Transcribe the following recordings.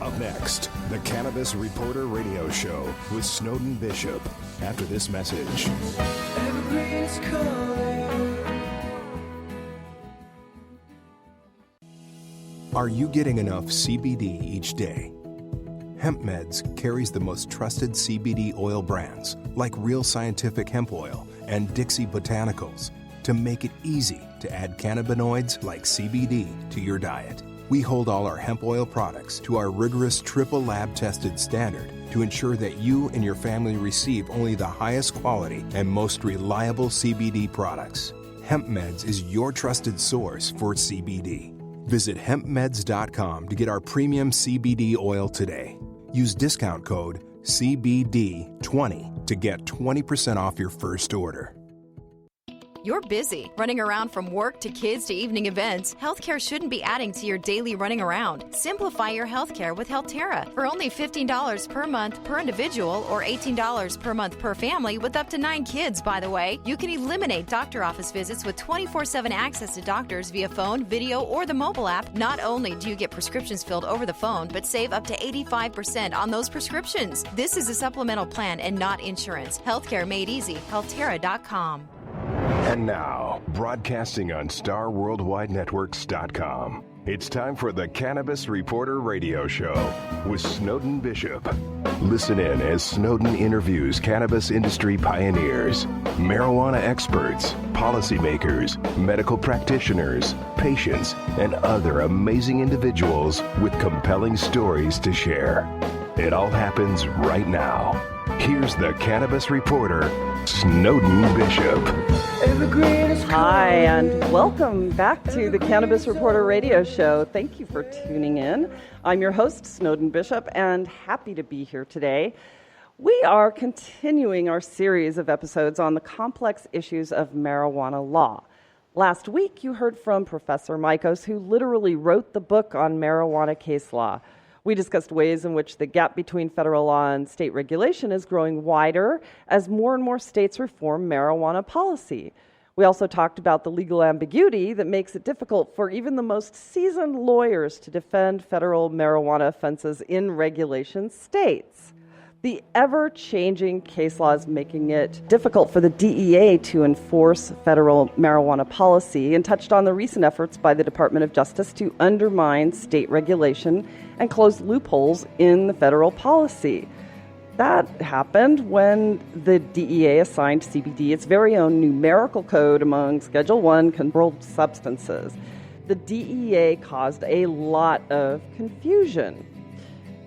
Up next, the Cannabis Reporter Radio Show with Snowden Bishop. After this message. Evergreen's calling. Are you getting enough CBD each day? Hemp Meds carries the most trusted CBD oil brands like Real Scientific Hemp Oil and Dixie Botanicals to make it easy to add cannabinoids like CBD to your diet. We hold all our hemp oil products to our rigorous triple lab tested standard to ensure that you and your family receive only the highest quality and most reliable CBD products. Hemp Meds is your trusted source for CBD. Visit hempmeds.com to get our premium CBD oil today. Use discount code CBD20 to get 20% off your first order. You're busy, running around from work to kids to evening events. Healthcare shouldn't be adding to your daily running around. Simplify your healthcare with Healthterra for only $15 per month per individual or $18 per month per family with up to 9 kids, by the way. You can eliminate doctor office visits with 24/7 access to doctors via phone, video, or the mobile app. Not only do you get prescriptions filled over the phone, but save up to 85% on those prescriptions. This is a supplemental plan and not insurance. Healthcare made easy. Healthterra.com. And now, broadcasting on StarWorldWideNetworks.com, it's time for the Cannabis Reporter Radio Show with Snowden Bishop. Listen in as Snowden interviews cannabis industry pioneers, marijuana experts, policymakers, medical practitioners, patients, and other amazing individuals with compelling stories to share. It all happens right now. Here's the Cannabis Reporter, Snowden Bishop. Hi, and welcome back to the Cannabis Reporter Radio Show. Thank you for tuning in. I'm your host, Snowden Bishop, and happy to be here today. We are continuing our series of episodes on the complex issues of marijuana law. Last week, you heard from Professor Mikos, who literally wrote the book on marijuana case law. We discussed ways in which the gap between federal law and state regulation is growing wider as more and more states reform marijuana policy. We also talked about the legal ambiguity that makes it difficult for even the most seasoned lawyers to defend federal marijuana offenses in regulation states. The ever-changing case law is making it difficult for the DEA to enforce federal marijuana policy, and touched on the recent efforts by the Department of Justice to undermine state regulation and close loopholes in the federal policy. That happened when the DEA assigned CBD its very own numerical code among Schedule I controlled substances. The DEA caused a lot of confusion.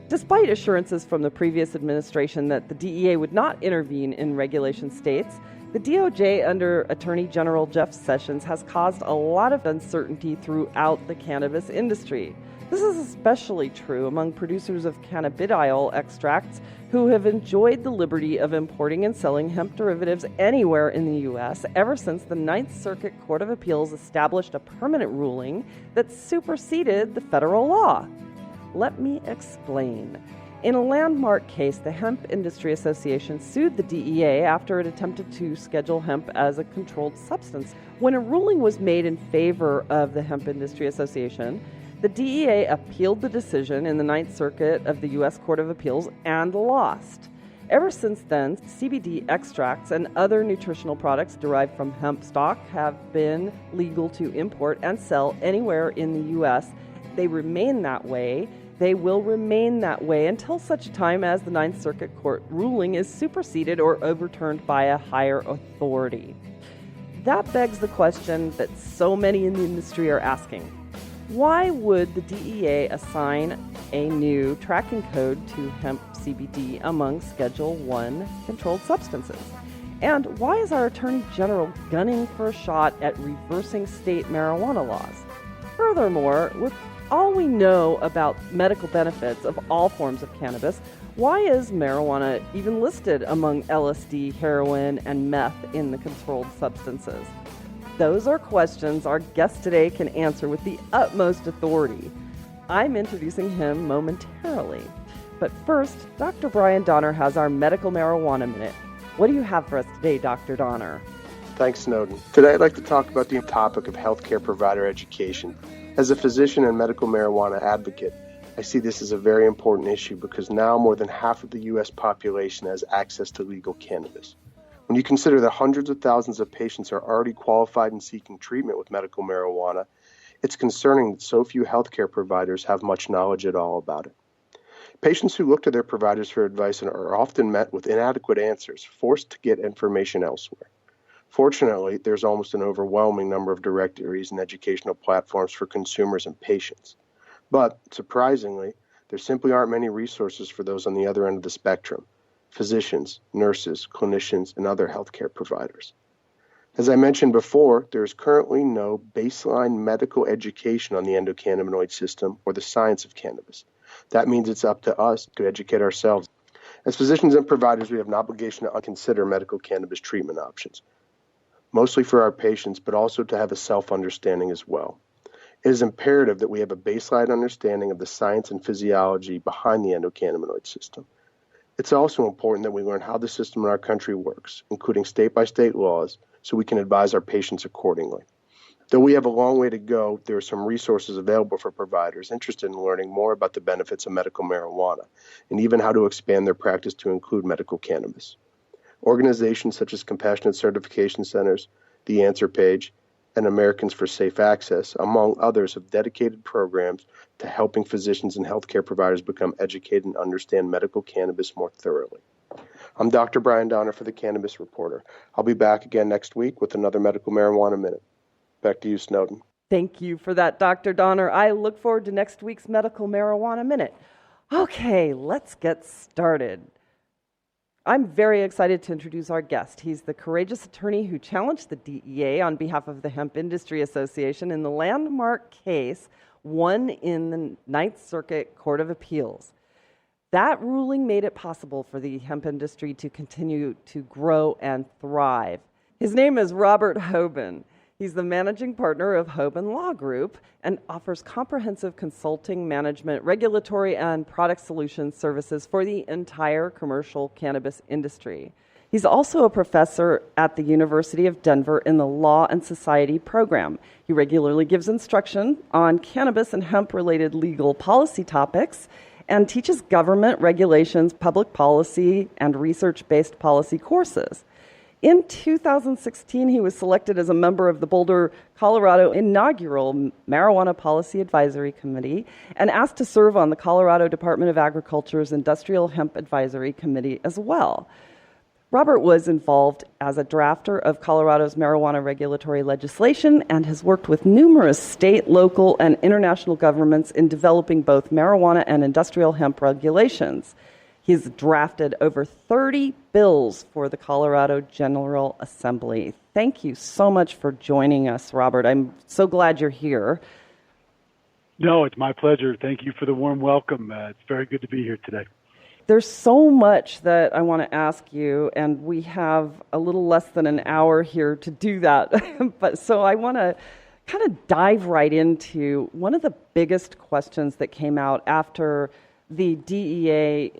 Despite assurances from the previous administration that the DEA would not intervene in regulation states, the DOJ under Attorney General Jeff Sessions has caused a lot of uncertainty throughout the cannabis industry. This is especially true among producers of cannabidiol extracts who have enjoyed the liberty of importing and selling hemp derivatives anywhere in the U.S. ever since the Ninth Circuit Court of Appeals established a permanent ruling that superseded the federal law. Let me explain. In a landmark case, the Hemp Industries Association sued the DEA after it attempted to schedule hemp as a controlled substance. When a ruling was made in favor of the Hemp Industries Association, the DEA appealed the decision in the Ninth Circuit of the U.S. Court of Appeals and lost. Ever since then, CBD extracts and other nutritional products derived from hemp stock have been legal to import and sell anywhere in the U.S. They remain that way. They will remain that way until such time as the Ninth Circuit Court ruling is superseded or overturned by a higher authority. That begs the question that so many in the industry are asking. Why would the DEA assign a new tracking code to hemp CBD among Schedule I controlled substances? And why is our Attorney General gunning for a shot at reversing state marijuana laws? Furthermore, with all we know about medical benefits of all forms of cannabis, why is marijuana even listed among LSD, heroin, and meth in the controlled substances? Those are questions our guest today can answer with the utmost authority. I'm introducing him momentarily. But first, Dr. Brian Donner has our Medical Marijuana Minute. What do you have for us today, Dr. Donner? Thanks, Snowden. Today I'd like to talk about the topic of healthcare provider education. As a physician and medical marijuana advocate, I see this as a very important issue because now more than half of the U.S. population has access to legal cannabis. When you consider that hundreds of thousands of patients are already qualified and seeking treatment with medical marijuana, it's concerning that so few healthcare providers have much knowledge at all about it. Patients who look to their providers for advice are often met with inadequate answers, forced to get information elsewhere. Fortunately, there's almost an overwhelming number of directories and educational platforms for consumers and patients. But, surprisingly, there simply aren't many resources for those on the other end of the spectrum: physicians, nurses, clinicians, and other healthcare providers. As I mentioned before, there is currently no baseline medical education on the endocannabinoid system or the science of cannabis. That means it's up to us to educate ourselves. As physicians and providers, we have an obligation to consider medical cannabis treatment options, mostly for our patients, but also to have a self-understanding as well. It is imperative that we have a baseline understanding of the science and physiology behind the endocannabinoid system. It's also important that we learn how the system in our country works, including state-by-state laws, so we can advise our patients accordingly. Though we have a long way to go, there are some resources available for providers interested in learning more about the benefits of medical marijuana, and even how to expand their practice to include medical cannabis. Organizations such as Compassionate Certification Centers, The Answer Page, and Americans for Safe Access, among others, have dedicated programs to helping physicians and healthcare providers become educated and understand medical cannabis more thoroughly. I'm Dr. Brian Donner for the Cannabis Reporter. I'll be back again next week with another Medical Marijuana Minute. Back to you, Snowden. Thank you for that, Dr. Donner. I look forward to next week's Medical Marijuana Minute. Okay, let's get started. I'm very excited to introduce our guest. He's the courageous attorney who challenged the DEA on behalf of the Hemp Industries Association in the landmark case won in the Ninth Circuit Court of Appeals. That ruling made it possible for the hemp industry to continue to grow and thrive. His name is Robert Hoban. He's the managing partner of Hoban Law Group and offers comprehensive consulting, management, regulatory, and product solutions services for the entire commercial cannabis industry. He's also a professor at the University of Denver in the Law and Society program. He regularly gives instruction on cannabis and hemp-related legal policy topics and teaches government regulations, public policy, and research-based policy courses. In 2016, he was selected as a member of the Boulder, Colorado inaugural Marijuana Policy Advisory Committee and asked to serve on the Colorado Department of Agriculture's Industrial Hemp Advisory Committee as well. Robert was involved as a drafter of Colorado's marijuana regulatory legislation and has worked with numerous state, local, and international governments in developing both marijuana and industrial hemp regulations. He's drafted over 30 bills for the Colorado General Assembly. Thank you so much for joining us, Robert. I'm so glad you're here. No, it's my pleasure. Thank you for the warm welcome. It's very good to be here today. There's so much that I want to ask you, and we have a little less than an hour here to do that. But so I want to kind of dive right into one of the biggest questions that came out after the DEA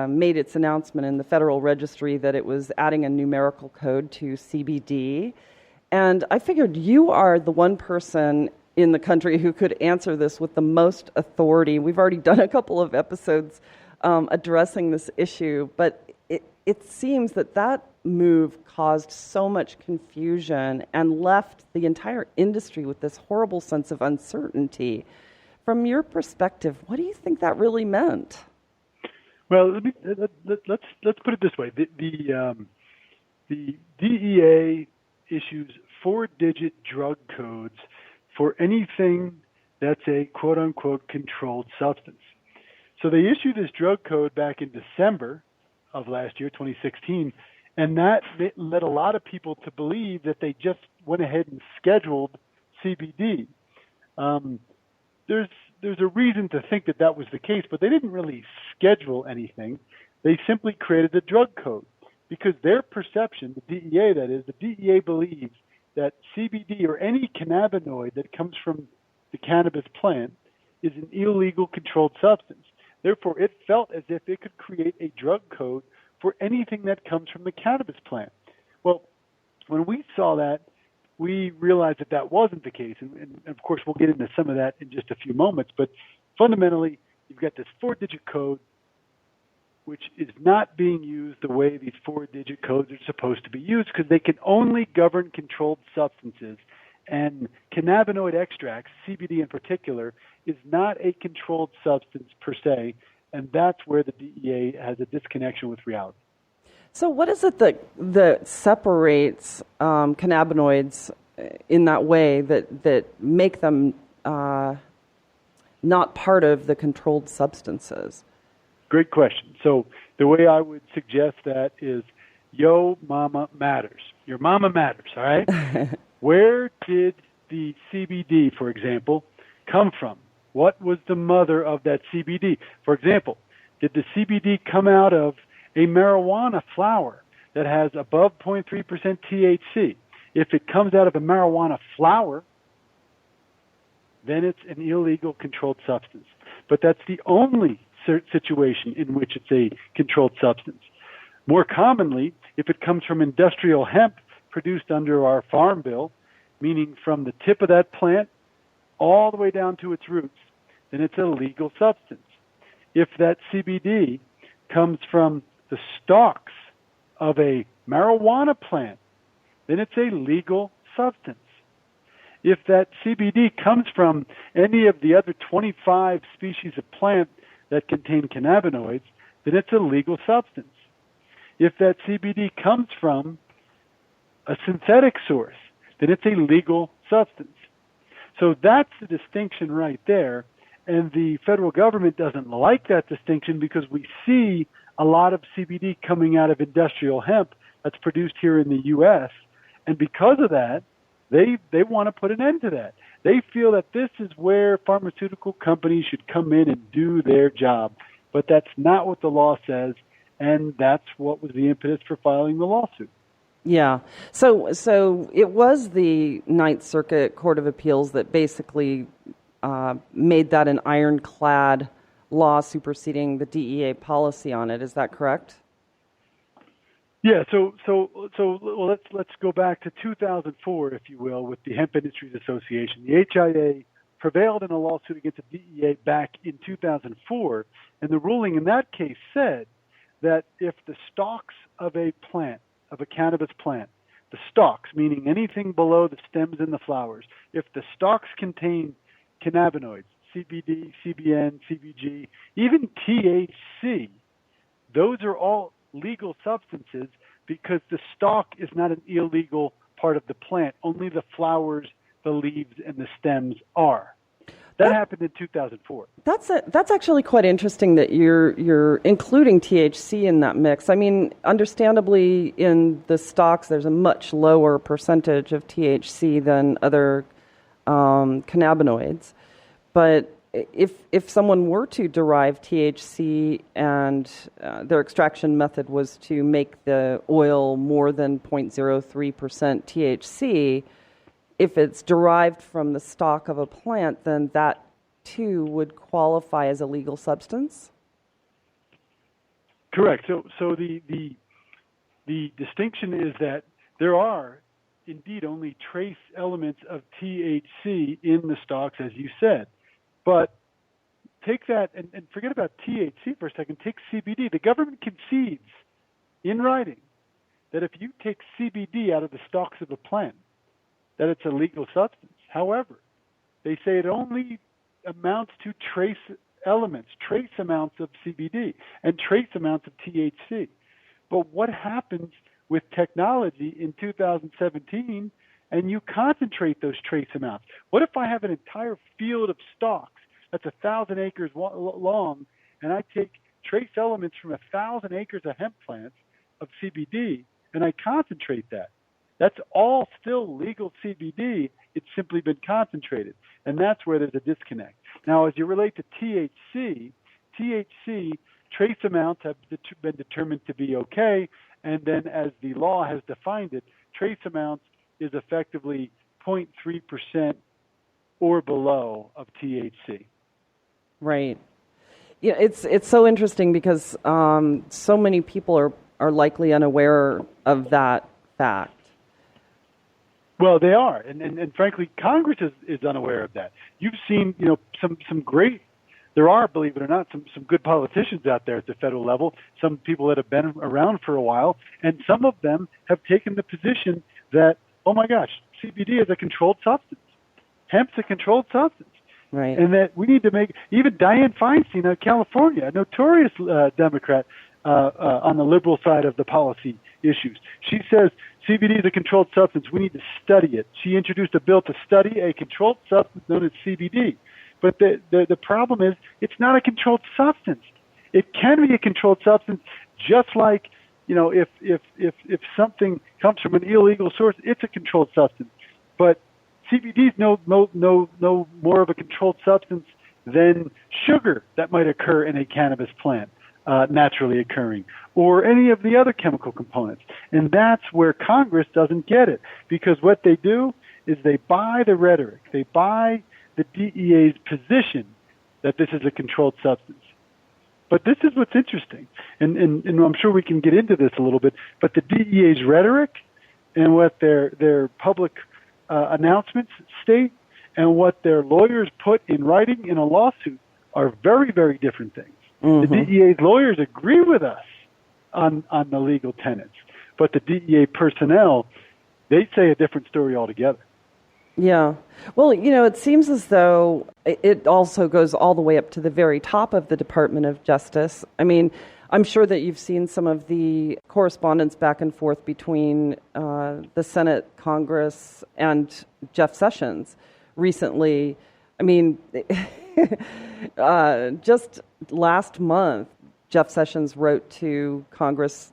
made its announcement in the Federal Registry that it was adding a numerical code to CBD. And I figured you are the one person in the country who could answer this with the most authority. We've already done a couple of episodes addressing this issue, but it seems that move caused so much confusion and left the entire industry with this horrible sense of uncertainty. From your perspective, what do you think that really meant? Well, let's put it this way: the DEA issues 4-digit drug codes for anything that's a quote-unquote controlled substance. So they issued this drug code back in December of last year, 2016, and that led a lot of people to believe that they just went ahead and scheduled CBD. There's a reason to think that that was the case, but they didn't really schedule anything. They simply created a drug code because their perception, the DEA that is, the DEA believes that CBD or any cannabinoid that comes from the cannabis plant is an illegal controlled substance. Therefore, it felt as if it could create a drug code for anything that comes from the cannabis plant. Well, when we saw that, we realized that that wasn't the case. And of course, we'll get into some of that in just a few moments. But fundamentally, you've got this 4-digit code, which is not being used the way these 4-digit codes are supposed to be used because they can only govern controlled substances. And cannabinoid extracts, CBD in particular, is not a controlled substance per se, and that's where the DEA has a disconnection with reality. So what is it that separates cannabinoids in that way that make them not part of the controlled substances? Great question. So the way I would suggest that is, yo mama matters. Your mama matters, all right? Where did the CBD, for example, come from? What was the mother of that CBD? For example, did the CBD come out of a marijuana flower that has above 0.3% THC? If it comes out of a marijuana flower, then it's an illegal controlled substance. But that's the only situation in which it's a controlled substance. More commonly, if it comes from industrial hemp produced under our Farm Bill, meaning from the tip of that plant all the way down to its roots, then it's a legal substance. If that CBD comes from the stalks of a marijuana plant, then it's a legal substance. If that CBD comes from any of the other 25 species of plant that contain cannabinoids, then it's a legal substance. If that CBD comes from a synthetic source, then it's a legal substance. So that's the distinction right there. And the federal government doesn't like that distinction because we see a lot of CBD coming out of industrial hemp that's produced here in the U.S. And because of that, they want to put an end to that. They feel that this is where pharmaceutical companies should come in and do their job. But that's not what the law says, and that's what was the impetus for filing the lawsuit. Yeah. So it was the Ninth Circuit Court of Appeals that basically made that an ironclad law superseding the DEA policy on it. Is that correct? Yeah. So well, let's go back to 2004, if you will, with the Hemp Industries Association. The HIA prevailed in a lawsuit against the DEA back in 2004, and the ruling in that case said that if the stalks of a plant, of a cannabis plant, the stalks, meaning anything below the stems and the flowers, if the stalks contain cannabinoids, CBD, CBN, CBG, even THC, those are all legal substances because the stalk is not an illegal part of the plant. Only the flowers, the leaves, and the stems are. That happened in 2004. That's actually quite interesting that you're including THC in that mix. I mean, understandably, in the stalks, there's a much lower percentage of THC than other cannabinoids. But if someone were to derive THC and their extraction method was to make the oil more than 0.03% THC, if it's derived from the stalk of a plant, then that too would qualify as a legal substance? Correct. So the distinction is that there are indeed only trace elements of THC in the stalks, as you said. But take that and forget about THC for a second. Take CBD. The government concedes in writing that if you take CBD out of the stalks of a plant, that it's a legal substance. However, they say it only amounts to trace elements, trace amounts of CBD and trace amounts of THC. But what happens with technology in 2017 and you concentrate those trace amounts? What if I have an entire field of stalks that's 1,000 acres long and I take trace elements from 1,000 acres of hemp plants of CBD and I concentrate that? That's all still legal CBD. It's simply been concentrated. And that's where there's a disconnect. Now, as you relate to THC, trace amounts have been determined to be okay. And then as the law has defined it, trace amounts is effectively 0.3% or below of THC. Right. Yeah, it's so interesting because so many people are likely unaware of that fact. Well, they are, and frankly, Congress is unaware of that. You've seen, some great there are, believe it or not, some good politicians out there at the federal level, some people that have been around for a while, and some of them have taken the position that, oh my gosh, CBD is a controlled substance. Hemp's a controlled substance. Right. And that we need to make, even Dianne Feinstein of California, a notorious Democrat on the liberal side of the policy issues, she says CBD is a controlled substance. We need to study it. She introduced a bill to study a controlled substance known as CBD. But the problem is it's not a controlled substance. It can be a controlled substance, just like, if something comes from an illegal source, it's a controlled substance. But CBD is no more of a controlled substance than sugar that might occur in a cannabis plant, naturally occurring, or any of the other chemical components. And that's where Congress doesn't get it, because what they do is they buy the rhetoric, they buy the DEA's position that this is a controlled substance. But this is what's interesting, and I'm sure we can get into this a little bit, but the DEA's rhetoric and what their public announcements state and what their lawyers put in writing in a lawsuit are very, very different things. Mm-hmm. The DEA's lawyers agree with us on the legal tenets, but the DEA personnel, they say a different story altogether. Yeah. Well, it seems as though it also goes all the way up to the very top of the Department of Justice. I mean, I'm sure that you've seen some of the correspondence back and forth between the Senate, Congress, and Jeff Sessions recently. I mean, just last month, Jeff Sessions wrote to Congress,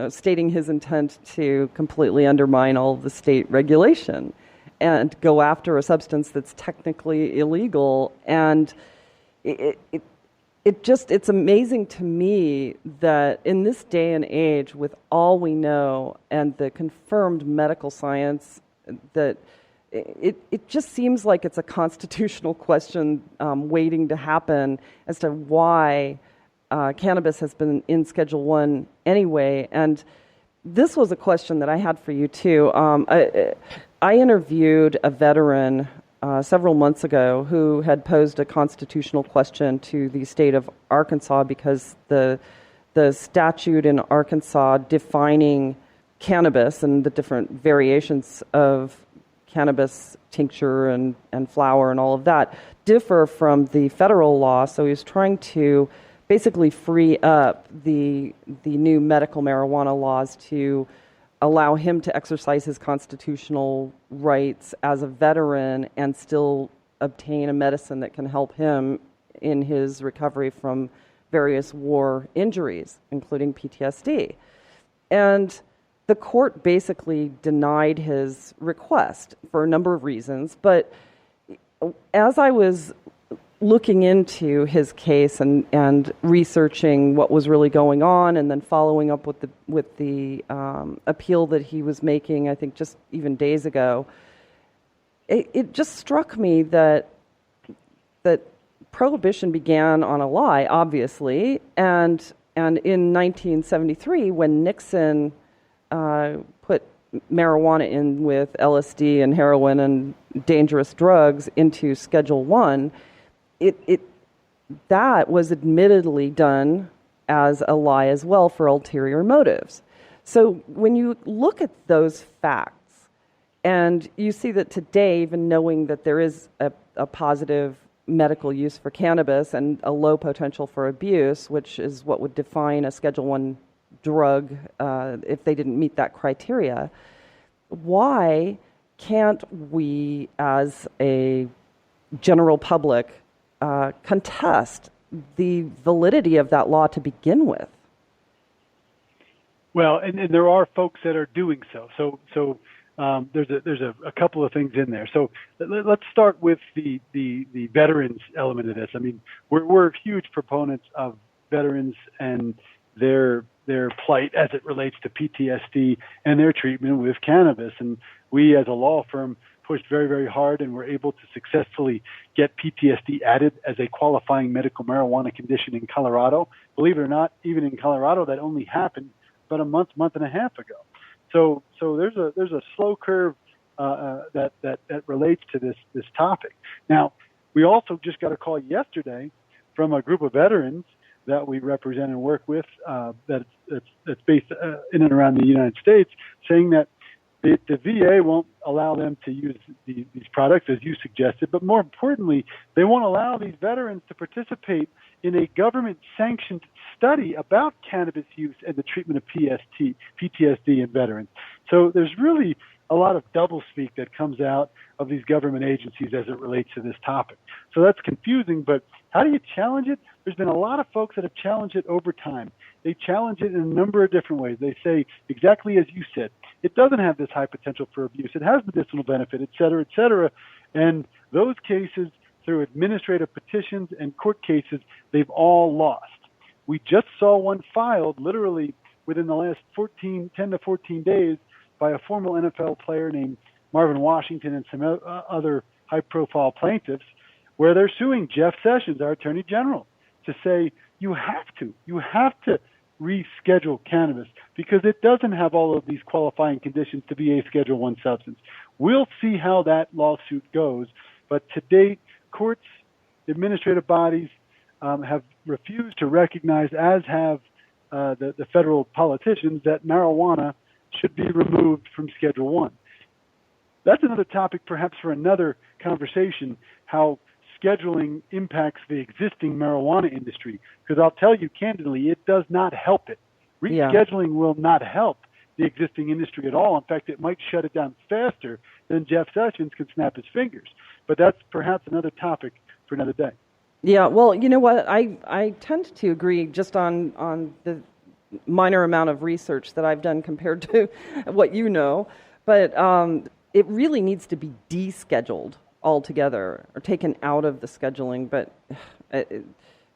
stating his intent to completely undermine all of the state regulation and go after a substance that's technically illegal. And it's amazing to me that in this day and age, with all we know and the confirmed medical science, that it just seems like it's a constitutional question waiting to happen as to why cannabis has been in Schedule 1 anyway. And this was a question that I had for you, too. I interviewed a veteran several months ago who had posed a constitutional question to the state of Arkansas because the statute in Arkansas defining cannabis and the different variations of cannabis tincture and flower and all of that differ from the federal law. So he was trying to basically free up the new medical marijuana laws to allow him to exercise his constitutional rights as a veteran and still obtain a medicine that can help him in his recovery from various war injuries, including PTSD. And the court basically denied his request for a number of reasons. But as I was looking into his case and researching what was really going on, and then following up with the appeal that he was making, I think just even days ago, it just struck me that prohibition began on a lie, obviously, and in 1973, when Nixon put marijuana in with LSD and heroin and dangerous drugs into Schedule 1, that was admittedly done as a lie as well for ulterior motives. So when you look at those facts and you see that today, even knowing that there is a positive medical use for cannabis and a low potential for abuse, which is what would define a Schedule 1 drug if they didn't meet that criteria, why can't we as a general public contest the validity of that law to begin with? Well, and there are folks that are doing so. So there's a couple of things in there. So let's start with the veterans element of this. I mean, we're huge proponents of veterans and their plight as it relates to PTSD and their treatment with cannabis. And we, as a law firm, pushed very, very hard and were able to successfully get PTSD added as a qualifying medical marijuana condition in Colorado. Believe it or not, even in Colorado, that only happened about a month and a half ago. So there's a slow curve that relates to this topic. Now, we also just got a call yesterday from a group of veterans that we represent and work with that's based in and around the United States, saying that the VA won't allow them to use these products, as you suggested, but more importantly, they won't allow these veterans to participate in a government-sanctioned study about cannabis use and the treatment of PTSD in veterans. So there's really a lot of doublespeak that comes out of these government agencies as it relates to this topic. So that's confusing, but how do you challenge it? There's been a lot of folks that have challenged it over time. They challenge it in a number of different ways. They say, exactly as you said, it doesn't have this high potential for abuse. It has medicinal benefit, et cetera, et cetera. And those cases, through administrative petitions and court cases, they've all lost. We just saw one filed literally within the last 10 to 14 days by a former NFL player named Marvin Washington and some other high-profile plaintiffs, where they're suing Jeff Sessions, our Attorney General, to say you have to reschedule cannabis because it doesn't have all of these qualifying conditions to be a Schedule I substance. We'll see how that lawsuit goes, but to date, courts, administrative bodies have refused to recognize, as have the federal politicians, that marijuana should be removed from Schedule I. That's another topic perhaps for another conversation, how scheduling impacts the existing marijuana industry, because I'll tell you candidly, it does not help it. Rescheduling will not help the existing industry at all. In fact, it might shut it down faster than Jeff Sessions can snap his fingers. But that's perhaps another topic for another day. Yeah, well, you know what? I tend to agree just on the minor amount of research that I've done compared to what you know. But it really needs to be descheduled altogether or taken out of the scheduling. But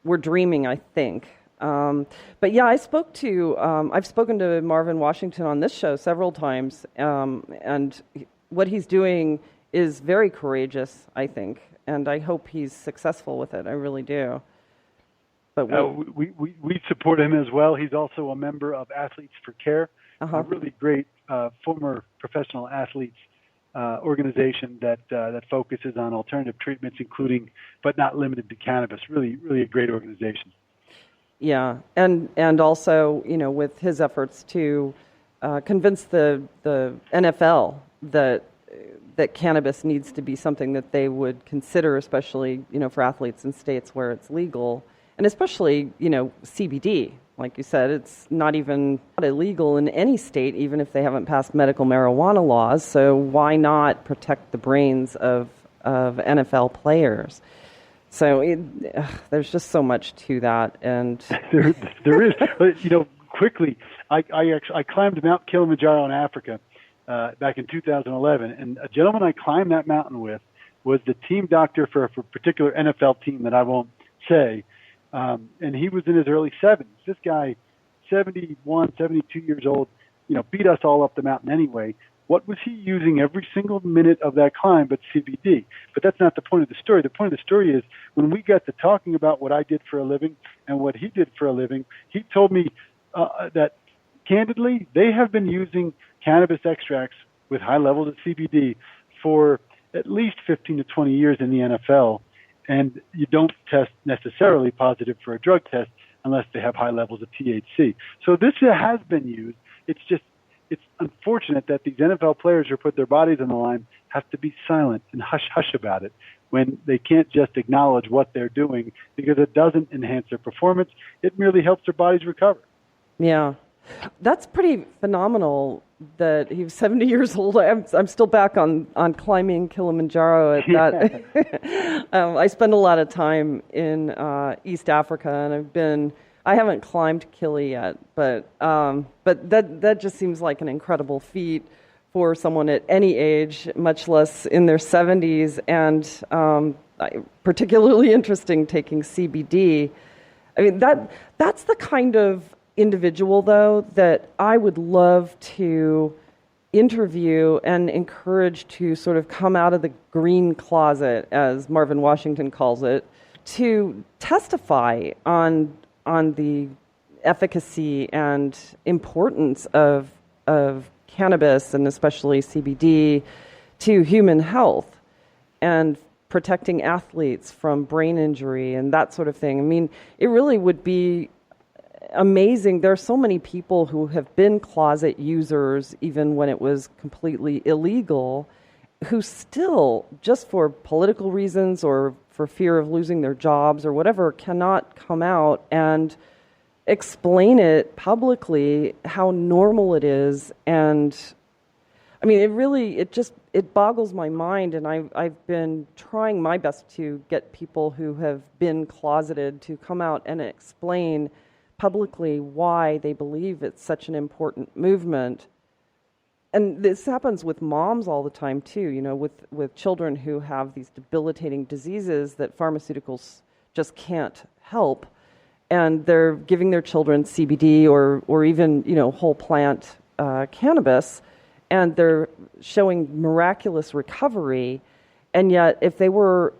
we're dreaming, I think. But yeah, I've spoken to Marvin Washington on this show several times, and what he's doing is very courageous, I think, and I hope he's successful with it. I really do. But we support him as well. He's also a member of Athletes for Care, a really great former professional athletes organization that focuses on alternative treatments, including but not limited to cannabis. Really, really a great organization. Yeah, and also, you know, with his efforts to convince the NFL that cannabis needs to be something that they would consider, especially, you know, for athletes in states where it's legal, and especially, you know, CBD. Like you said, it's not illegal in any state, even if they haven't passed medical marijuana laws. So why not protect the brains of NFL players? So there's just so much to that, and there is. You know, quickly, I climbed Mount Kilimanjaro in Africa back in 2011, and a gentleman I climbed that mountain with was the team doctor for a particular NFL team that I won't say, and he was in his early 70s. This guy, 71, 72 years old, you know, beat us all up the mountain anyway. What was he using every single minute of that climb but CBD? But that's not the point of the story. The point of the story is when we got to talking about what I did for a living and what he did for a living, he told me that, candidly, they have been using cannabis extracts with high levels of CBD for at least 15 to 20 years in the NFL, and you don't test necessarily positive for a drug test unless they have high levels of THC. So this has been used. It's unfortunate that these NFL players who put their bodies on the line have to be silent and hush-hush about it when they can't just acknowledge what they're doing because it doesn't enhance their performance. It merely helps their bodies recover. Yeah. That's pretty phenomenal that he was 70 years old. I'm still back on climbing Kilimanjaro at that. I spend a lot of time in East Africa, and I haven't climbed Kili yet, but that just seems like an incredible feat for someone at any age, much less in their 70s, and particularly interesting taking CBD. I mean, that's the kind of individual, though, that I would love to interview and encourage to sort of come out of the green closet, as Marvin Washington calls it, to testify on the efficacy and importance of cannabis, and especially CBD, to human health, and protecting athletes from brain injury and that sort of thing. I mean, it really would be amazing. There are so many people who have been closet users even when it was completely illegal, who still, just for political reasons or for fear of losing their jobs or whatever, cannot come out and explain it publicly how normal it is. And I mean, it boggles my mind, and I've been trying my best to get people who have been closeted to come out and explain publicly why they believe it's such an important movement. And this happens with moms all the time too, with children who have these debilitating diseases that pharmaceuticals just can't help. And they're giving their children CBD or even, whole plant cannabis, and they're showing miraculous recovery. And yet, if they were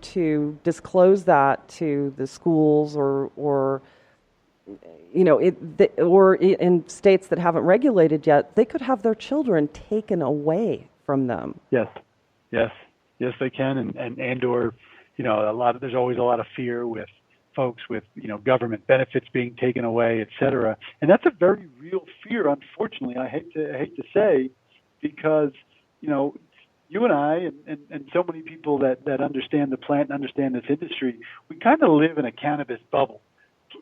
to disclose that to the schools or in states that haven't regulated yet, they could have their children taken away from them. Yes, they can, and or there's always a lot of fear with folks with government benefits being taken away, et cetera, and that's a very real fear. Unfortunately, I hate to say, because you and I and so many people that understand the plant and understand this industry, we kind of live in a cannabis bubble.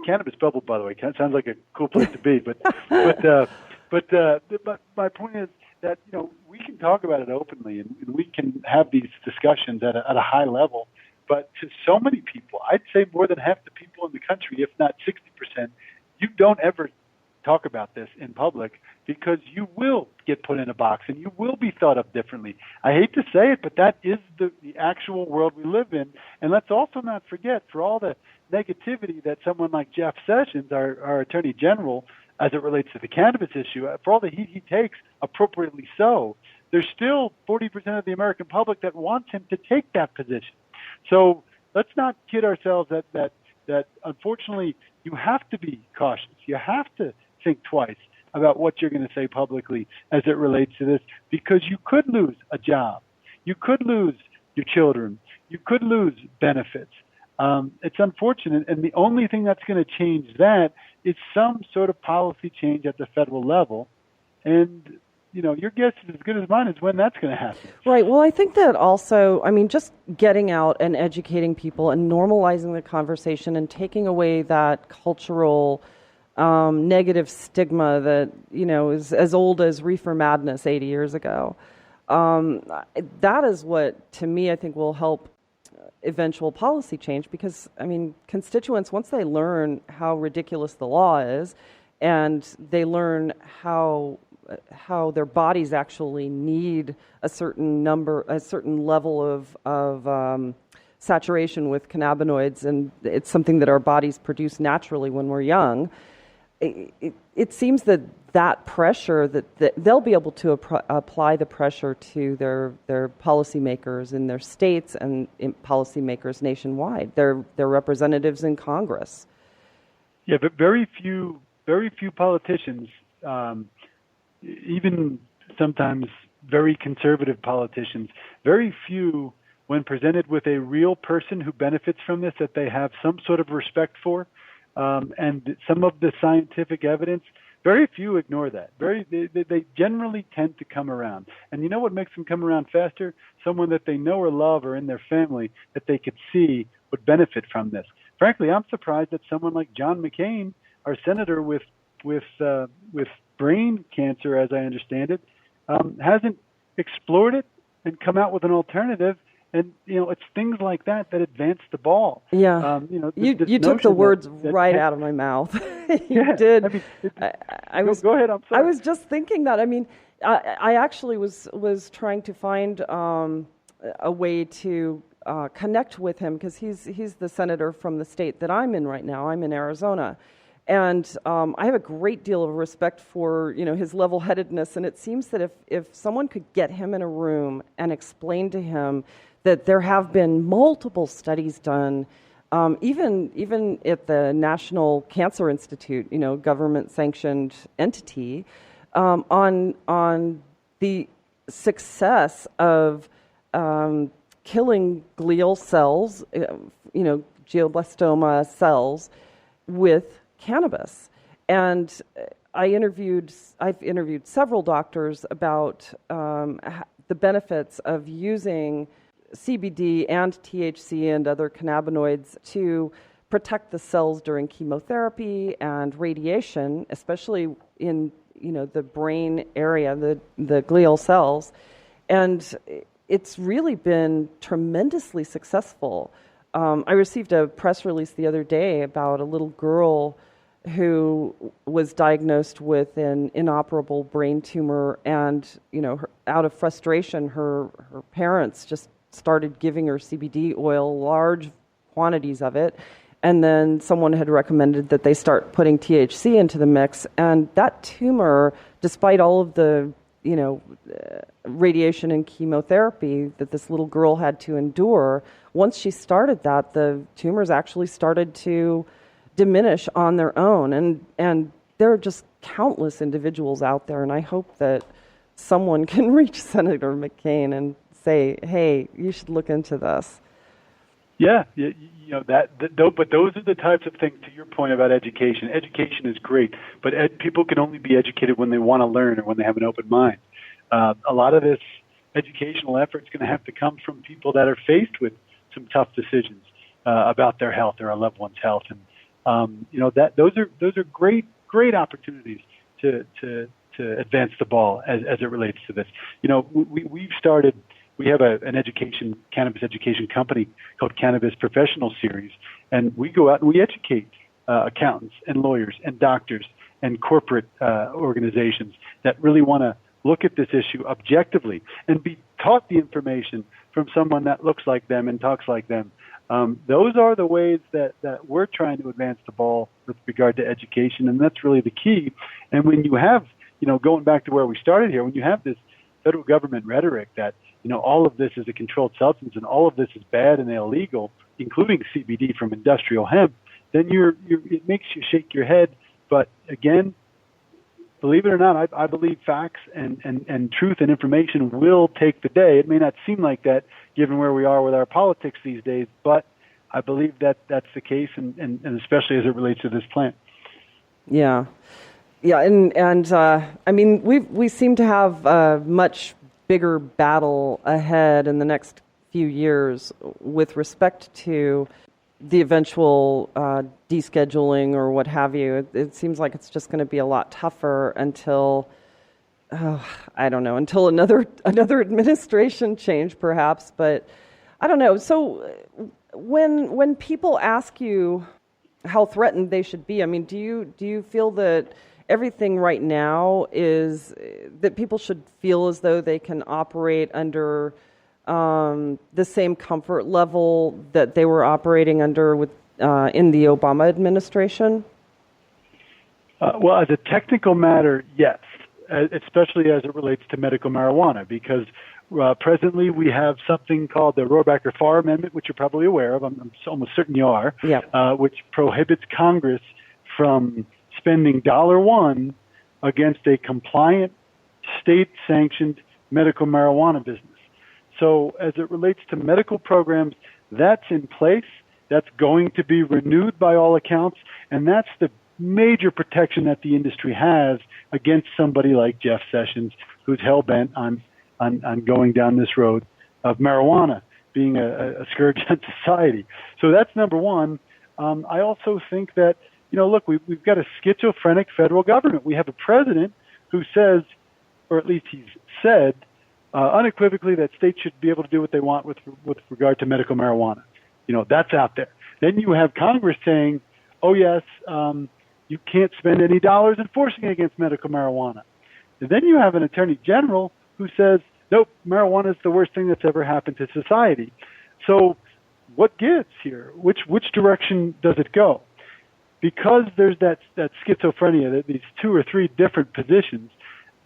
Cannabis bubble, by the way, sounds like a cool place to be, but my point is that we can talk about it openly and we can have these discussions at a high level. But to so many people, I'd say more than half the people in the country, if not 60%, you don't ever talk about this in public because you will get put in a box and you will be thought of differently. I hate to say it, but that is the actual world we live in. And let's also not forget, for all the negativity that someone like Jeff Sessions, our Attorney General, as it relates to the cannabis issue, for all the heat he takes, appropriately so, there's still 40% of the American public that wants him to take that position. So let's not kid ourselves that unfortunately you have to be cautious. You have to think twice about what you're going to say publicly as it relates to this, because you could lose a job. You could lose your children. You could lose benefits. It's unfortunate, and the only thing that's going to change that is some sort of policy change at the federal level. And your guess is as good as mine as when that's going to happen. Right. Well, I think that also, just getting out and educating people and normalizing the conversation and taking away that cultural negative stigma that, is as old as reefer madness 80 years ago. That is what, to me, I think will help eventual policy change, because, constituents, once they learn how ridiculous the law is and they learn how their bodies actually need a certain level of saturation with cannabinoids, and it's something that our bodies produce naturally when we're young. It seems that pressure, that they'll be able to apply the pressure to their policymakers in their states and policymakers nationwide, their representatives in Congress. Yeah, but very few politicians, even sometimes very conservative politicians, very few, when presented with a real person who benefits from this, that they have some sort of respect for, and some of the scientific evidence, very few ignore that. They generally tend to come around. And you know what makes them come around faster? Someone that they know or love or in their family that they could see would benefit from this. Frankly, I'm surprised that someone like John McCain, our senator with brain cancer, as I understand it, hasn't explored it and come out with an alternative. And it's things like that advance the ball. Yeah, you took the words right out of my mouth. You did. Go ahead. I'm sorry. I was just thinking that. I actually was trying to find a way to connect with him, because he's the senator from the state that I'm in right now. I'm in Arizona. And I have a great deal of respect for his level-headedness, and it seems that if someone could get him in a room and explain to him that there have been multiple studies done, even at the National Cancer Institute, government-sanctioned entity, on the success of killing glial cells, glioblastoma cells with cannabis. And I've interviewed several doctors about the benefits of using CBD and THC and other cannabinoids to protect the cells during chemotherapy and radiation, especially in the brain area, the glial cells. And it's really been tremendously successful. I received a press release the other day about a little girl who was diagnosed with an inoperable brain tumor, and out of frustration, her parents just started giving her CBD oil, large quantities of it, and then someone had recommended that they start putting THC into the mix, and that tumor, despite all of the radiation and chemotherapy that this little girl had to endure, once she started that, the tumors actually started to diminish on their own. And there are just countless individuals out there, and I hope that someone can reach Senator McCain and say, hey, you should look into this. Yeah, but those are the types of things, to your point about education. Education is great, but people can only be educated when they want to learn or when they have an open mind. A lot of this educational effort is going to have to come from people that are faced with some tough decisions about their health or a loved one's health, and those are great opportunities to advance the ball as it relates to this. We have an cannabis education company called Cannabis Professional Series, and we go out and we educate accountants and lawyers and doctors and corporate organizations that really want to look at this issue objectively and be taught the information from someone that looks like them and talks like them. Those are the ways that we're trying to advance the ball with regard to education, and that's really the key. And when you have, going back to where we started here, when you have this federal government rhetoric that, all of this is a controlled substance and all of this is bad and illegal, including CBD from industrial hemp, then it makes you shake your head. But again, believe it or not, I believe facts and truth and information will take the day. It may not seem like that given where we are with our politics these days, but I believe that that's the case, and especially as it relates to this plant. Yeah. Yeah, and I mean, we seem to have a much bigger battle ahead in the next few years with respect to the eventual descheduling or what have you. It seems like it's just going to be a lot tougher until until another administration change, perhaps. But I don't know. So when people ask you how threatened they should be, I mean, do you feel that everything right now is that people should feel as though they can operate under the same comfort level that they were operating under with in the Obama administration? Well, as a technical matter, yes, especially as it relates to medical marijuana, because presently we have something called the Rohrabacher-Farr Amendment, which you're probably aware of. I'm almost certain you are, which prohibits Congress from spending $1 against a compliant, state-sanctioned medical marijuana business. So as it relates to medical programs, that's in place. That's going to be renewed by all accounts, and that's the major protection that the industry has against somebody like Jeff Sessions, who's hell-bent on going down this road of marijuana being a scourge on society. So that's number one. I also think that, look, we've got a schizophrenic federal government. We have a president who says, or at least he's said, unequivocally that states should be able to do what they want with regard to medical marijuana. That's out there. Then you have Congress saying, oh, yes, you can't spend any dollars enforcing against medical marijuana. And then you have an attorney general who says, nope, marijuana is the worst thing that's ever happened to society. So what gives here? Which direction does it go? Because there's that schizophrenia, these two or three different positions,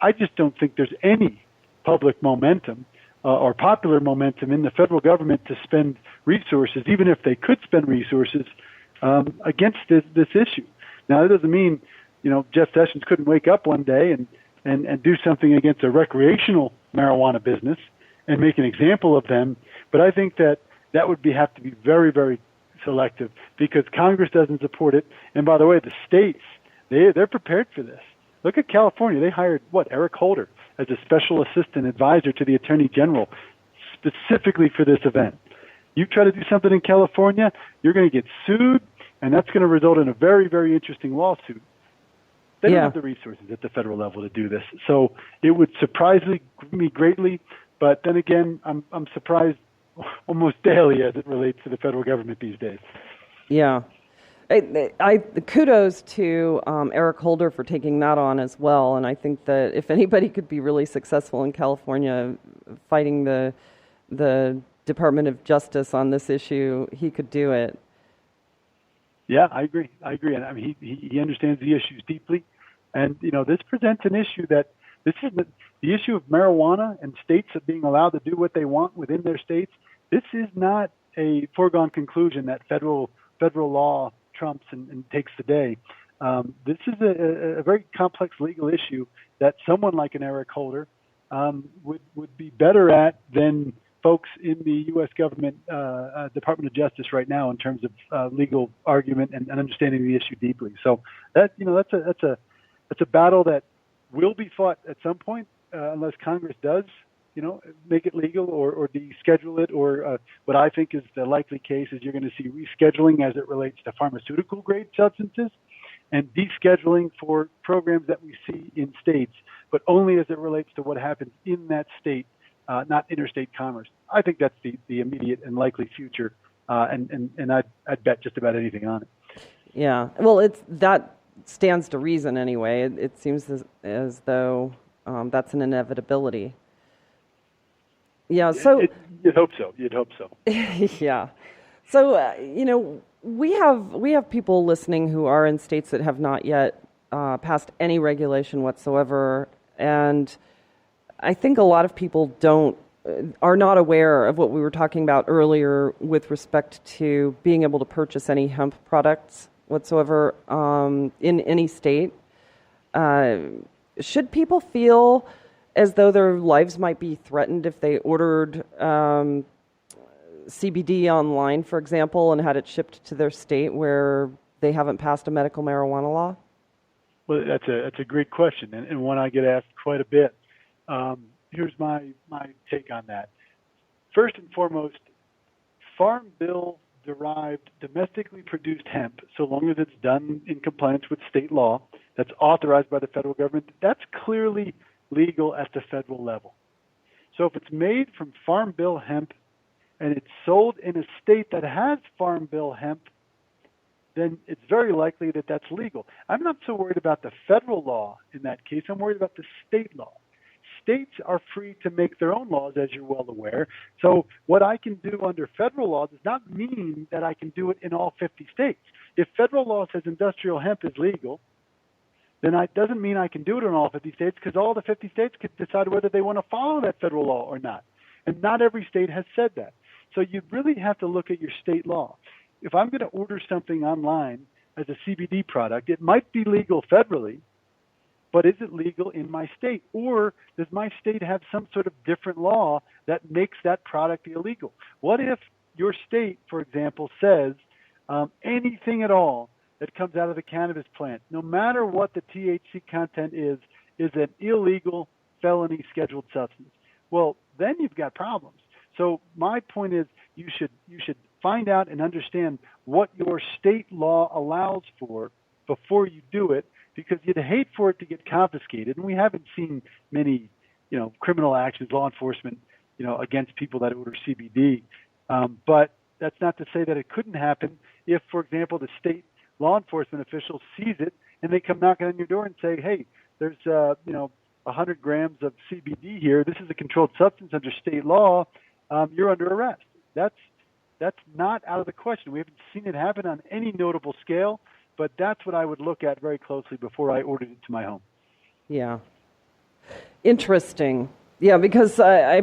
I just don't think there's any public momentum or popular momentum in the federal government to spend resources, even if they could spend resources, against this issue. Now, that doesn't mean, Jeff Sessions couldn't wake up one day and do something against a recreational marijuana business and make an example of them. But I think that would have to be very, very selective because Congress doesn't support it. And by the way, the states, they're prepared for this. Look at California. They hired, Eric Holder as a special assistant advisor to the Attorney General specifically for this event. You try to do something in California, you're going to get sued, and that's going to result in a very, very interesting lawsuit. They don't have the resources at the federal level to do this. So it would surprise me greatly, but then again, I'm surprised almost daily as it relates to the federal government these days. Yeah. I kudos to Eric Holder for taking that on as well, and I think that if anybody could be really successful in California fighting the Department of Justice on this issue, he could do it. Yeah, I agree. And I mean, he understands the issues deeply, and this presents an issue that this is the issue of marijuana and states being allowed to do what they want within their states. This is not a foregone conclusion that federal law trumps and takes the day. This is a very complex legal issue that someone like an Eric Holder would be better at than folks in the U.S. government Department of Justice right now in terms of legal argument and understanding the issue deeply. So that's a battle that will be fought at some point unless Congress does make it legal or deschedule it, or what I think is the likely case is you're going to see rescheduling as it relates to pharmaceutical grade substances and descheduling for programs that we see in states, but only as it relates to what happens in that state, not interstate commerce. I think that's the immediate and likely future, and I'd bet just about anything on it. Yeah, well, that stands to reason anyway. It seems as though that's an inevitability. Yeah, so you'd hope so. Yeah, so we have people listening who are in states that have not yet passed any regulation whatsoever, and I think a lot of people are not aware of what we were talking about earlier with respect to being able to purchase any hemp products whatsoever in any state. Should people feel as though their lives might be threatened if they ordered CBD online, for example, and had it shipped to their state where they haven't passed a medical marijuana law? Well, that's a great question, and one I get asked quite a bit. Here's my take on that. First and foremost, Farm Bill derived domestically produced hemp, so long as it's done in compliance with state law, that's authorized by the federal government, that's clearly legal at the federal level. So if it's made from Farm Bill hemp and it's sold in a state that has Farm Bill hemp, then it's very likely that that's legal. I'm not so worried about the federal law in that case. I'm worried about the state law. States are free to make their own laws, as you're well aware. So what I can do under federal law does not mean that I can do it in all 50 states. If federal law says industrial hemp is legal, then it doesn't mean I can do it in all 50 states, because all the 50 states could decide whether they want to follow that federal law or not. And not every state has said that. So you really have to look at your state law. If I'm going to order something online as a CBD product, it might be legal federally, but is it legal in my state? Or does my state have some sort of different law that makes that product illegal? What if your state, for example, says anything at all that comes out of the cannabis plant, no matter what the THC content is an illegal felony scheduled substance? Well, then you've got problems. So my point is you should find out and understand what your state law allows for before you do it, because you'd hate for it to get confiscated. And we haven't seen many, criminal actions, law enforcement, against people that order CBD. But that's not to say that it couldn't happen if, for example, the state law enforcement official sees it and they come knocking on your door and say, hey, there's 100 grams of CBD here. This is a controlled substance under state law. You're under arrest. That's not out of the question. We haven't seen it happen on any notable scale, but that's what I would look at very closely before I ordered it to my home. Yeah. Interesting. Yeah, because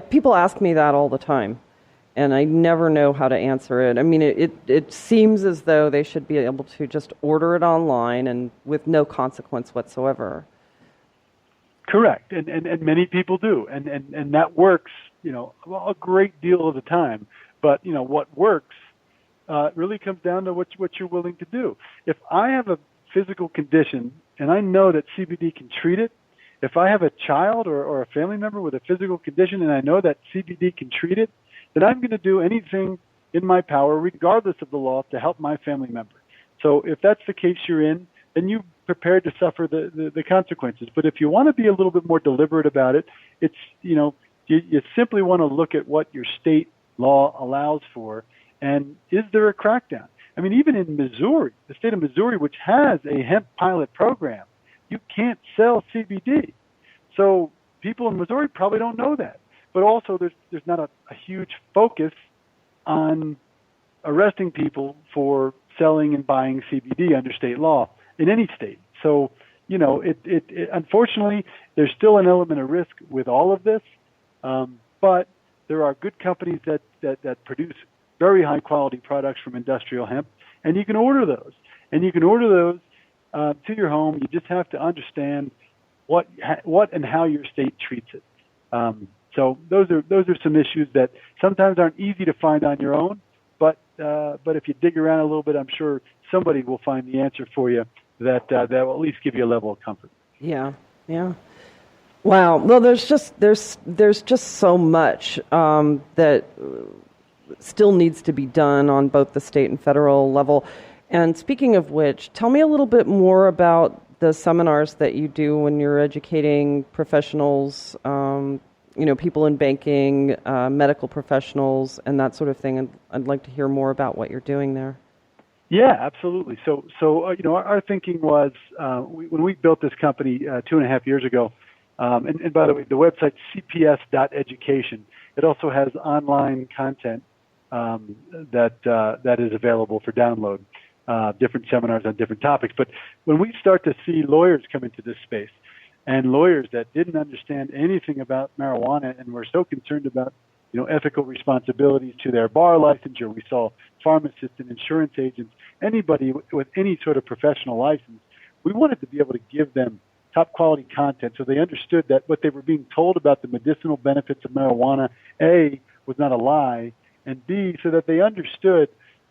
people ask me that all the time, and I never know how to answer it. I mean, it seems as though they should be able to just order it online and with no consequence whatsoever. Correct, and many people do, and that works, a great deal of the time. But what works really comes down to what you're willing to do. If I have a physical condition and I know that CBD can treat it, if I have a child or a family member with a physical condition and I know that CBD can treat it, then I'm going to do anything in my power, regardless of the law, to help my family member. So if that's the case you're in, then you're prepared to suffer the consequences. But if you want to be a little bit more deliberate about it, it's, you simply want to look at what your state law allows for, and is there a crackdown? I mean, even in Missouri, the state of Missouri, which has a hemp pilot program, you can't sell CBD. So people in Missouri probably don't know that. But also there's not a huge focus on arresting people for selling and buying CBD under state law in any state. So, it unfortunately, there's still an element of risk with all of this, but there are good companies that produce very high quality products from industrial hemp, and you can order those. And you can order those to your home. You just have to understand what and how your state treats it. So those are some issues that sometimes aren't easy to find on your own, but if you dig around a little bit, I'm sure somebody will find the answer for you that will at least give you a level of comfort. Yeah. Wow. Well, there's just so much that still needs to be done on both the state and federal level. And speaking of which, tell me a little bit more about the seminars that you do when you're educating professionals, people in banking, medical professionals, and that sort of thing. I'd like to hear more about what you're doing there. Yeah, absolutely. So our thinking was when we built this company 2.5 years ago, and by the way, the website's cps.education. It also has online content that is available for download, different seminars on different topics. But when we start to see lawyers come into this space, and lawyers that didn't understand anything about marijuana and were so concerned about ethical responsibilities to their bar licensure. We saw pharmacists and insurance agents, anybody with any sort of professional license. We wanted to be able to give them top quality content so they understood that what they were being told about the medicinal benefits of marijuana, A, was not a lie, and B, so that they understood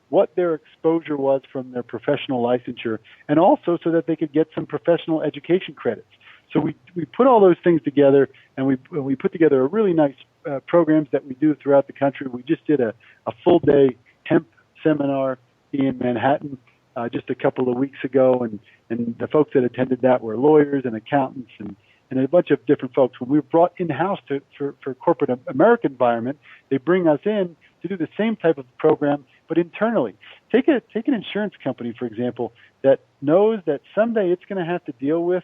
what their exposure was from their professional licensure, and also so that they could get some professional education credits. So we put all those things together, and we put together a really nice programs that we do throughout the country. We just did a full-day hemp seminar in Manhattan just a couple of weeks ago, and the folks that attended that were lawyers and accountants and a bunch of different folks. When we were brought in-house for corporate American environment, they bring us in to do the same type of program, but internally. Take an insurance company, for example, that knows that someday it's going to have to deal with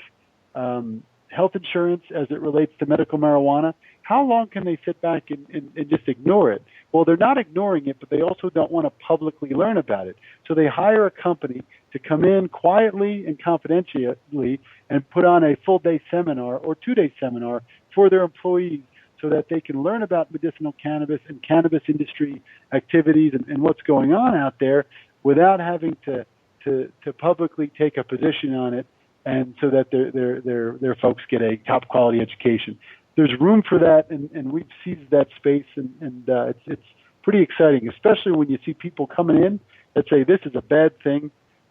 health insurance as it relates to medical marijuana. How long can they sit back and just ignore it? Well, they're not ignoring it, but they also don't want to publicly learn about it. So they hire a company to come in quietly and confidentially and put on a full-day seminar or 2-day seminar for their employees so that they can learn about medicinal cannabis and cannabis industry activities and what's going on out there without having to publicly take a position on it, and so that their folks get a top quality education. There's room for that, and we've seized that space, and it's pretty exciting, especially when you see people coming in that say this is a bad thing,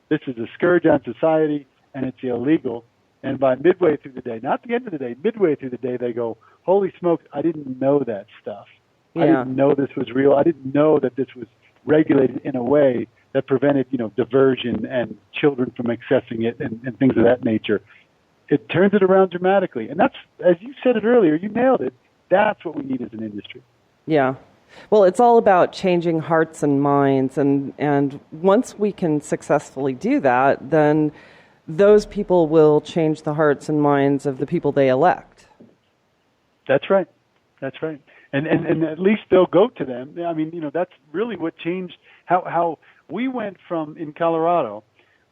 this is a scourge on society, and it's illegal. And by midway through the day, not the end of the day, midway through the day, they go, holy smokes, I didn't know that stuff. Yeah. I didn't know this was real. I didn't know that this was regulated in a way that prevented, diversion and children from accessing it and things of that nature. It turns it around dramatically. And that's, as you said it earlier, you nailed it. That's what we need as an industry. Yeah. Well, it's all about changing hearts and minds. And once we can successfully do that, then those people will change the hearts and minds of the people they elect. That's right. That's right. And at least they'll go to them. I mean, that's really what changed how we went from, in Colorado,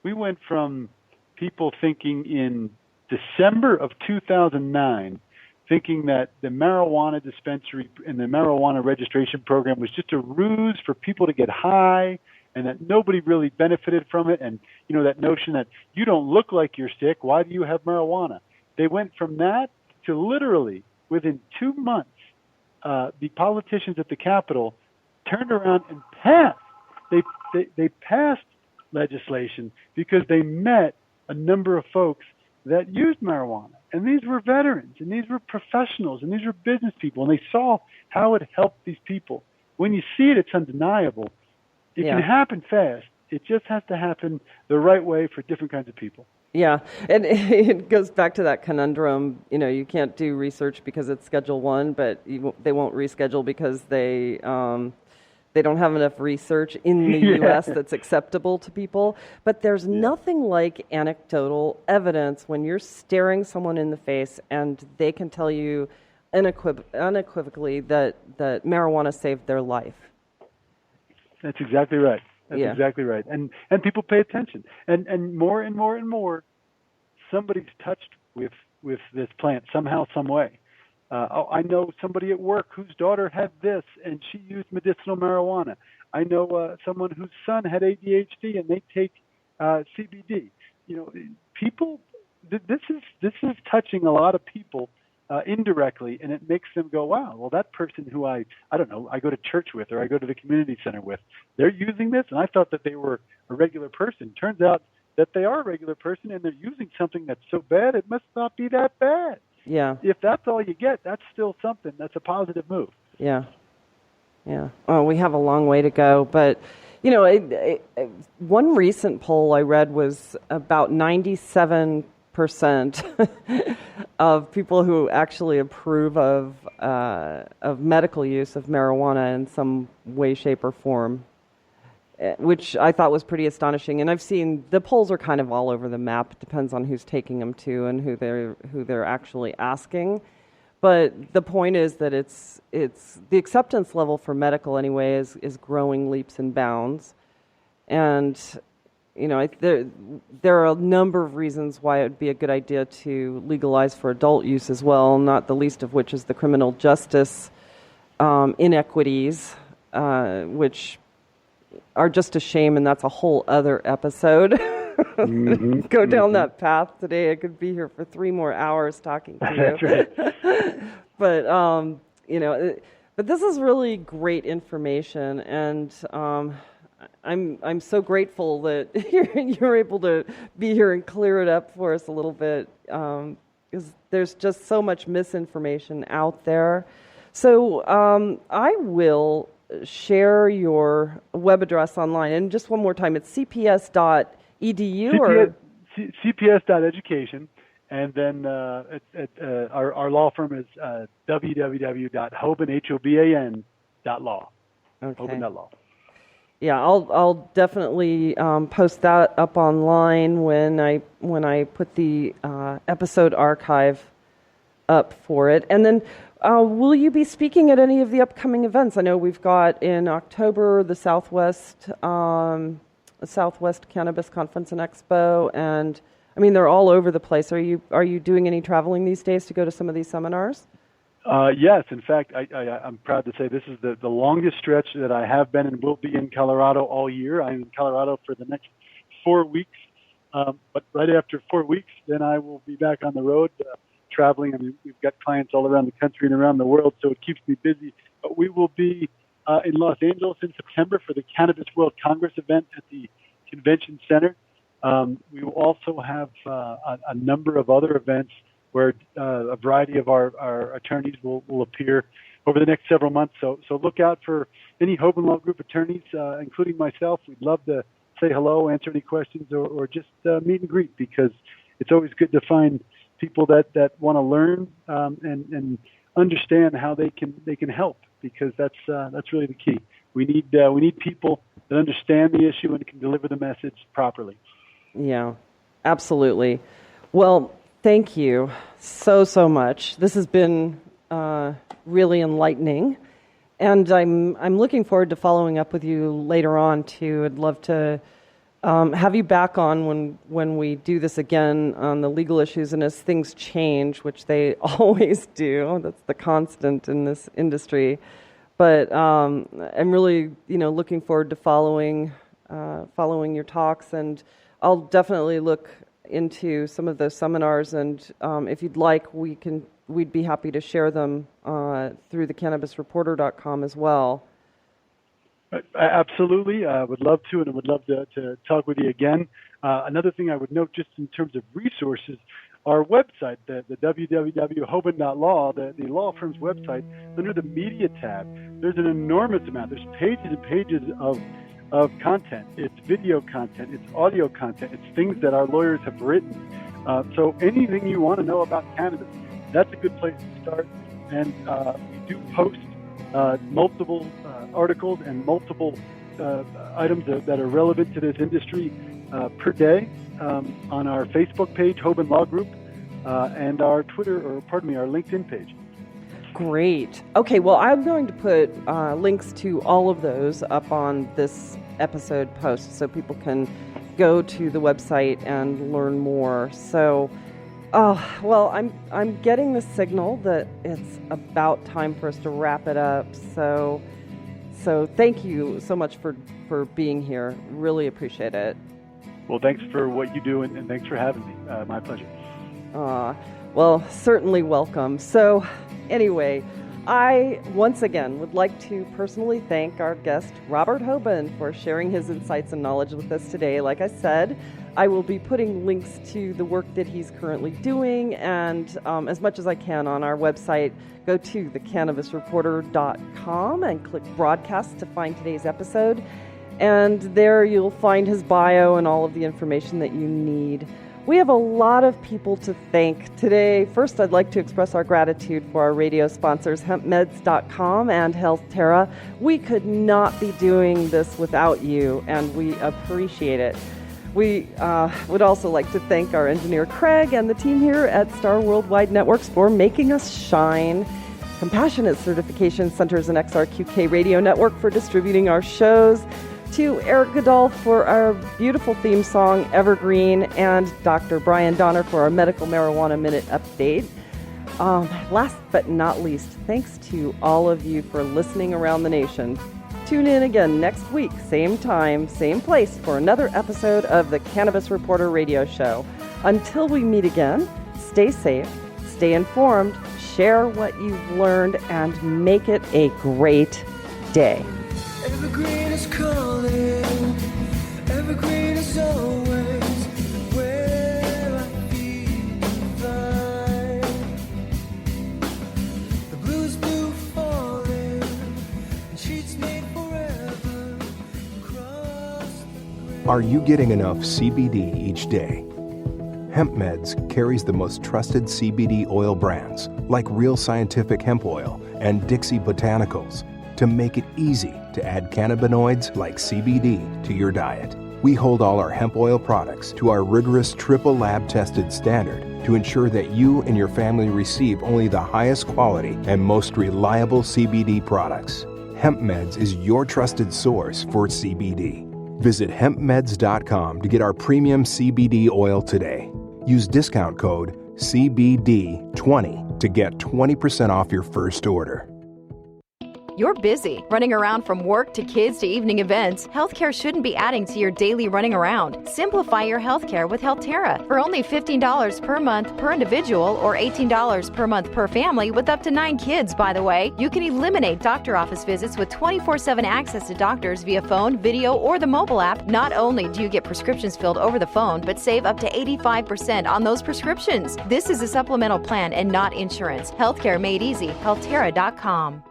we went from people thinking in December of 2009, thinking that the marijuana dispensary and the marijuana registration program was just a ruse for people to get high and that nobody really benefited from it. And, that notion that you don't look like you're sick, why do you have marijuana? They went from that to literally, within 2 months, the politicians at the Capitol turned around and passed. They passed legislation because they met a number of folks that used marijuana. And these were veterans, and these were professionals, and these were business people, and they saw how it helped these people. When you see it, it's undeniable. It can happen fast. It just has to happen the right way for different kinds of people. Yeah, and it goes back to that conundrum. You can't do research because it's Schedule 1, but they won't reschedule because they don't have enough research in the U.S. that's acceptable to people. But there's nothing like anecdotal evidence when you're staring someone in the face and they can tell you unequivocally that marijuana saved their life. That's exactly right. That's exactly right. And people pay attention. And more and more and more, somebody's touched with this plant somehow, some way. I know somebody at work whose daughter had this, and she used medicinal marijuana. I know someone whose son had ADHD, and they take CBD. People. This is touching a lot of people indirectly, and it makes them go, "Wow! Well, that person who I don't know, I go to church with, or I go to the community center with, they're using this, and I thought that they were a regular person. Turns out that they are a regular person, and they're using something that's so bad it must not be that bad." Yeah. If that's all you get, that's still something. That's a positive move. Yeah. Yeah. Oh, we have a long way to go. But, one recent poll I read was about 97% of people who actually approve of medical use of marijuana in some way, shape, or form, which I thought was pretty astonishing. And I've seen the polls are kind of all over the map. It depends on who's taking them to and who they're actually asking. But the point is that it's the acceptance level for medical anyway is growing leaps and bounds. And there are a number of reasons why it would be a good idea to legalize for adult use as well, not the least of which is the criminal justice inequities, which are just a shame, and that's a whole other episode. Go down that path today. I could be here for 3 more hours talking to you. That's right. But but this is really great information, and I'm so grateful that you're able to be here and clear it up for us a little bit, because there's just so much misinformation out there. So I will share your web address online. And just one more time, it's cps.edu or cps.education, and then our law firm is www.hoban.law. Okay. Hoban.law. Yeah, I'll definitely post that up online when I put the episode archive up for it. And then will you be speaking at any of the upcoming events? I know we've got in October the Southwest Cannabis Conference and Expo, and I mean they're all over the place. Are you doing any traveling these days to go to some of these seminars? Yes, in fact, I'm proud to say this is the longest stretch that I have been and will be in Colorado all year. I'm in Colorado for the next 4 weeks, but right after 4 weeks, then I will be back on the road traveling. I mean, we've got clients all around the country and around the world, so it keeps me busy. But we will be in Los Angeles in September for the Cannabis World Congress event at the Convention Center. We will also have a number of other events where a variety of our attorneys will appear over the next several months. So look out for any Hoban Law Group attorneys, including myself. We'd love to say hello, answer any questions, or just meet and greet, because it's always good to find people that want to learn and understand how they can help, because that's really the key. We need people that understand the issue and can deliver the message properly. Yeah, absolutely. Well, thank you so much. This has been really enlightening, and I'm looking forward to following up with you later on too. I'd love to have you back on when we do this again on the legal issues, and as things change, which they always do. That's the constant in this industry. But I'm really looking forward to following your talks, and I'll definitely look into some of those seminars, and if you'd like, we can we'd be happy to share them through the cannabisreporter.com as well. Absolutely. I would love to, and I would love to talk with you again. Another thing I would note just in terms of resources, our website, the www.hoban.law, the law firm's website, under the media tab, there's an enormous amount. There's pages and pages of content. It's video content, it's audio content, it's things that our lawyers have written. So anything you want to know about cannabis, that's a good place to start. And we do post multiple articles and multiple items that are relevant to this industry per day on our Facebook page, Hoban Law Group, and our our LinkedIn page. Great. Okay, well, I'm going to put links to all of those up on this episode post so people can go to the website and learn more. So, well, I'm getting the signal that it's about time for us to wrap it up. So thank you so much for being here. Really appreciate it. Well, thanks for what you do, and thanks for having me. My pleasure. Well, certainly welcome. So anyway, I once again would like to personally thank our guest, Robert Hoban, for sharing his insights and knowledge with us today. Like I said, I will be putting links to the work that he's currently doing, and as much as I can on our website. Go to thecannabisreporter.com and click broadcast to find today's episode. And there you'll find his bio and all of the information that you need. We have a lot of people to thank today. First, I'd like to express our gratitude for our radio sponsors, hempmeds.com and HealthTerra. We could not be doing this without you, and we appreciate it. We would also like to thank our engineer, Craig, and the team here at Star Worldwide Networks for making us shine. Compassionate Certification Centers and XRQK Radio Network for distributing our shows. To Eric Goodall for our beautiful theme song, Evergreen, and Dr. Brian Donner for our Medical Marijuana Minute update. Last but not least, thanks to all of you for listening around the nation. Tune in again next week, same time, same place, for another episode of the Cannabis Reporter Radio Show. Until we meet again, stay safe, stay informed, share what you've learned, and make it a great day. Evergreen is calling, evergreen is always where I feel fine. The blue is blue falling, and sheets made forever across the Are you getting enough CBD each day? Hemp Meds carries the most trusted CBD oil brands like Real Scientific Hemp Oil and Dixie Botanicals to make it easy to add cannabinoids like CBD to your diet. We hold all our hemp oil products to our rigorous triple lab tested standard to ensure that you and your family receive only the highest quality and most reliable CBD products. Hemp Meds is your trusted source for CBD. Visit hempmeds.com to get our premium CBD oil today. Use discount code CBD20 to get 20% off your first order. You're busy, running around from work to kids to evening events. Healthcare shouldn't be adding to your daily running around. Simplify your healthcare with HealthTerra for only $15 per month per individual or $18 per month per family with up to 9 kids, by the way. You can eliminate doctor office visits with 24/7 access to doctors via phone, video, or the mobile app. Not only do you get prescriptions filled over the phone, but save up to 85% on those prescriptions. This is a supplemental plan and not insurance. Healthcare made easy. HealthTerra.com.